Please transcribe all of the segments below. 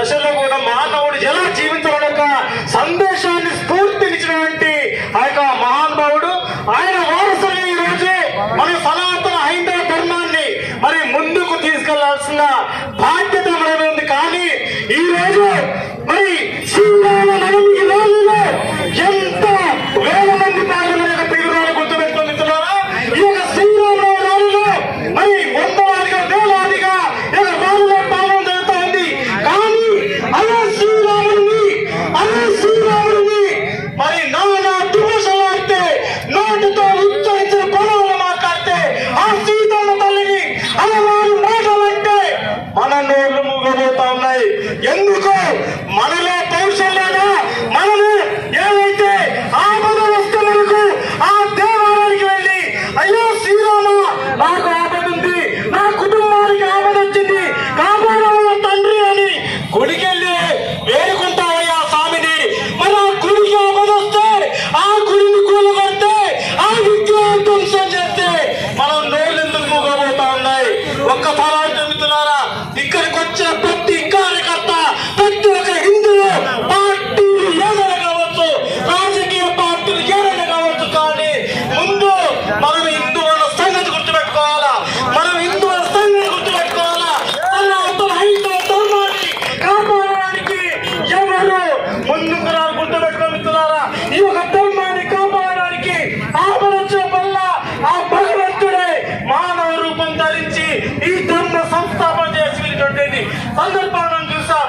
దశలో కూడా మానవుడు ఎలా జీవించాలనే ఒక సందేశాన్ని స్ఫూర్తినిచ్చినటువంటి ఆ యొక్క మహానుభావుడు, ఆయన వారసుని ఈ రోజే మన సనాతన హైందవ ధర్మాన్ని మరి ముందుకు తీసుకెళ్లాల్సిన బాధ్యత మనది ఉంది. కానీ ఈ రోజు మరి శ్రీరామనవమి రోజులో ఎంత వేల మంది పాల్గొనే తీవ్రాలు గుర్తుపెట్టుకుంటున్నారా? ఈ యొక్క శ్రీరామనవమి రోజులో మరి వందలాదిగా వేలాదిగా రోజులో పాలన జరుగుతూ ఉంది. కానీ అదే శ్రీరాముడిని మరి నానా దుర్భాషలాడితే, నోటితో ఉచ్చరించిన పదాలు మాట్లాడితే, ఆ సీతమ్మ తల్లిని అలవారు మాటలంటే మన నోళ్లు మూగబోతా ఉన్నాయి. ఎందుకు? మనలో పౌరుషం లేదా? మనము ఏదైతే ఆపద వస్తే మనకు ఆ దేవాలయానికి వెళ్ళి, అయ్యో శ్రీరామ నాకు ఆపద ఉంది, నా కుటుంబానికి ఆపద వచ్చింది, కాపాడవల్ల తండ్రి అని గుడికెళ్ళి వేడుకుంటావయ్యా స్వామిని. మరి ఆ గుడికి ఆపద వస్తే, ఆ గుడిని కూలగొడితే, ఆ విగ్రహం ధ్వంసం చేస్తే మనం నోళ్ళెందుకు మూగబోతా ఉన్నాయి? ఒక్కసారి చెబుతున్నారా? ఇక్కడికి వచ్చిన ప్రతి కార్యకర్త, ప్రతి ఒక్క హిందువు, పార్టీలు ఏదైనా కావచ్చు, రాజకీయ పార్టీలు ఏదైనా కావచ్చు, కానీ ముందు మనం హిందువుల సంగతి గుర్తుపెట్టుకోవాలా. మనం హిందువుల సంగతి గుర్తుపెట్టుకోవాలా. సనాతన హైందవ ధర్మాన్ని కాపాడడానికి ఎవరు ముందుకు రారు గుర్తుపెట్టుకుంటున్నారా? ఈ యొక్క ధర్మాన్ని కాపాడడానికి ఆపదొచ్చిన వల్ల ఆ భగవంతుడే మానవ రూపం ధరించి ఈ ధర్మ సంస్థాపన చేసినటువంటి సందర్భాలను చూసాం.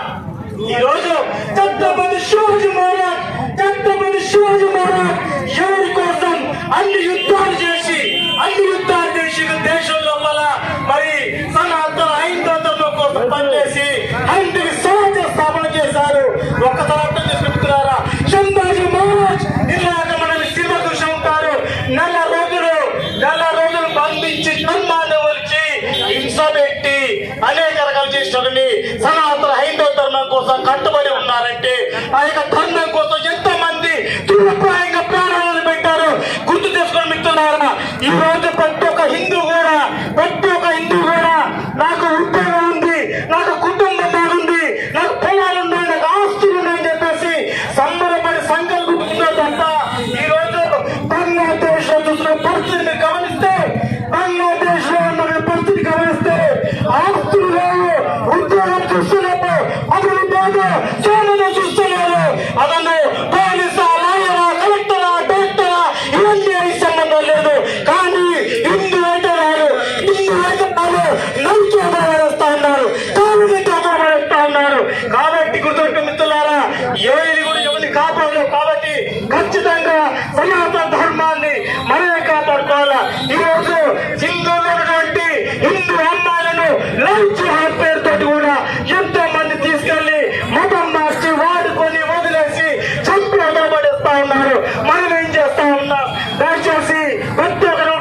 ఈ రోజు ఛత్రపతి శివాజీ మహారాజ్ ఎవరి కోసం అన్ని యుద్ధాలు చేసి దేశం లోపల మరి సనాతన హైందవ ధర్మం కోసం పనిచేసి అందుకు సమాజ స్థాపన చేశారు. ఒక్కసారి చెప్తున్నారా? సంభాజీ మహారాజ్ ఇలాగ మనల్ని శివదృశ్యం ఉంటారు. నెల రోజులు బంధించి ధర్మాన్ని వచ్చి హింస పెట్టి అనేక రకాలు చేసినటువంటి సనాతన హైందవ ధర్మం కోసం కట్టుబడి ఉన్నారంటే, ఆ యొక్క ధర్మం కోసం ఎంతో మంది దుర్ప్రాయంగా ప్రాణాలను పెట్టారు. గుర్తు చేసుకొని మిత్రులారా, ఈ రోజు ప్రతి ఒక్క హిందూ కూడా నాకు ఉద్యోగం ఉంది, నాకు కుటుంబం బాగుంది, నాకు పొలాలు ఉన్నాయి, నాకు ఆస్తులు ఉన్నాయని చెప్పేసి సంబరపడి సంకల్పించుకుందో తప్ప, ఈ రోజు బంగ్లాదేశ్ లో చూసిన పరిస్థితిని గమనిస్తే, ఆస్తులు లేవు, ఉద్యోగం చూస్తున్నాము, అభివృద్ధి సోమను చూస్తున్నారు. అదను పోలీసా, లాయరా, కలెక్టరా, డాక్టరా ఇవన్నీ సంబంధం లేదు. కానీ హిందూ అయితే నరికి వేస్తా ఉన్నారు, వేస్తా ఉన్నారు. కాబట్టి గుర్తు మిత్రులారా, ఏది కూడా ఎవరిని కాపాడలేవు. కాబట్టి ఖచ్చితంగా సనాతన ధర్మాన్ని మనమే కాపాడుకోవాలా. ఈ రోజు హిందువులు ఉన్నటువంటి హిందూ అమ్మాయిలను లవ్ జిహాద్ పేరుతో కూడా ఎంతో మంది తీసుకెళ్లి మతం మార్చి వాడుకొని వదిలేసి చంపి వదలబడేస్తా ఉన్నారు. మనం ఏం చేస్తా ఉన్నాం? దయచేసి ప్రతి ఒక్కరు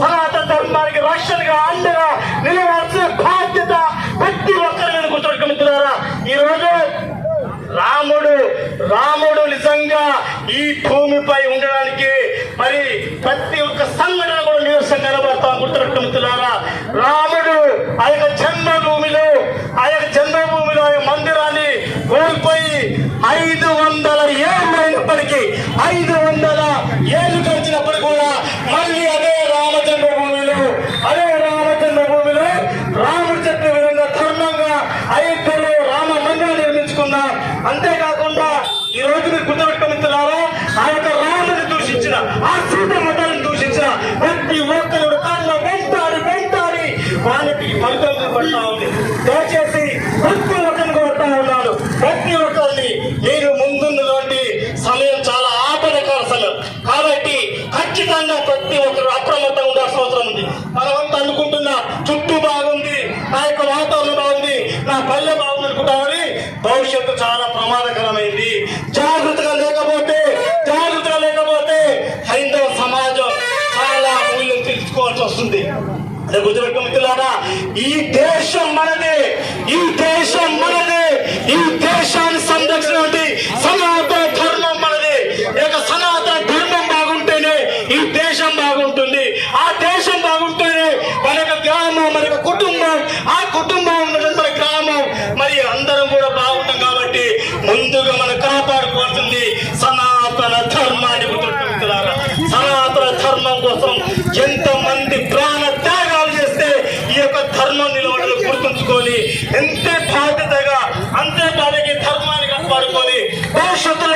సనాతన ధర్మానికి రక్షణగా అండగా నిలవాల్సిన బాధ్యత ప్రతి ఒక్కరిని గుర్తుపెట్టుకుంటున్నారా? ఈ రోజు రాముడు నిజంగా ఈ భూమిపై ఉండడానికి మరి ప్రతి ఒక్క సంఘటన కూడా నిరసన కనబడతాం. గుర్తుపెట్టుకుంటున్నారా? రాముడు ఆ యొక్క జన్మభూమిలో ఆ మందిరాన్ని కోల్పోయి 500 ఏళ్ళు అయినప్పటికీ 500 ఏళ్ళు గడిచినప్పుడు కూడా మళ్ళీ అదే రామ జన్మభూమిలో రాముడు చెప్పిన విధంగా ధర్మంగా అయోధ్యలో రామ మందిరం నిర్మించుకున్నాం. అంతేకాకుండా ఈ రోజు మీరు గుర్తుపెట్టుకుంటున్నారా? ఆ యొక్క రాముని దూషించిన, ఆ సీతమ్మ తల్లిని దూషించిన ప్రతి ఒక్కరు కళ్ళ వెంటాడి వాళ్ళకి ఫలితం పడతా ఉంది. దయచేసి ప్రతి ఒక్కరిని కొడతా ఉన్నాను. ప్రతి ఒక్కరిని మీరు ముందున్నటువంటి సమయం చాలా ఆపదకర సమయం. కాబట్టి ఖచ్చితంగా ప్రతి ఒక్కరు అప్రమత్తంగా ఉండాల్సిన అవసరం ఉంది. మనమంతా అనుకుంటున్నా చుట్టూ బాగుంది, నా యొక్క వాతావరణం బాగుంది, నా పల్లె బాగుంది అనుకుంటామని భవిష్యత్తు చాలా ప్రమాదకరమైంది. జాగ్రత్తగా లేకపోతే హైందవ సమాజం చాలా మూల్యం తెలుసుకోవాల్సి వస్తుంది. అదే గుర్తుపెట్టుకో మిత్రులారా, ఈ దేశం మనదే, ఈ దేశాన్ని సంరక్షణ సనాతన ధర్మం మనదే. సనాతన ధర్మం బాగుంటేనే ఈ దేశం బాగుంటుంది. ఆ దేశం బాగుంటేనే మన గ్రామం, మన కుటుంబం, ఆ కుటుంబం ఉన్నటువంటి మన గ్రామం, మరి అందరం కూడా ముందుగా మనం కాపాడుకోవాల్సింది సనాతన ధర్మాన్ని గుర్తుంటున్నారా. సనాతన ధర్మం కోసం ఎంతమంది ప్రాణ త్యాగాలు చేస్తే ఈ యొక్క ధర్మం నిలబడలు గుర్తుంచుకొని ఎంతే బాధ్యతగా అంతే బాధ్యత ధర్మాన్ని కాపాడుకొని భవిష్యత్తులో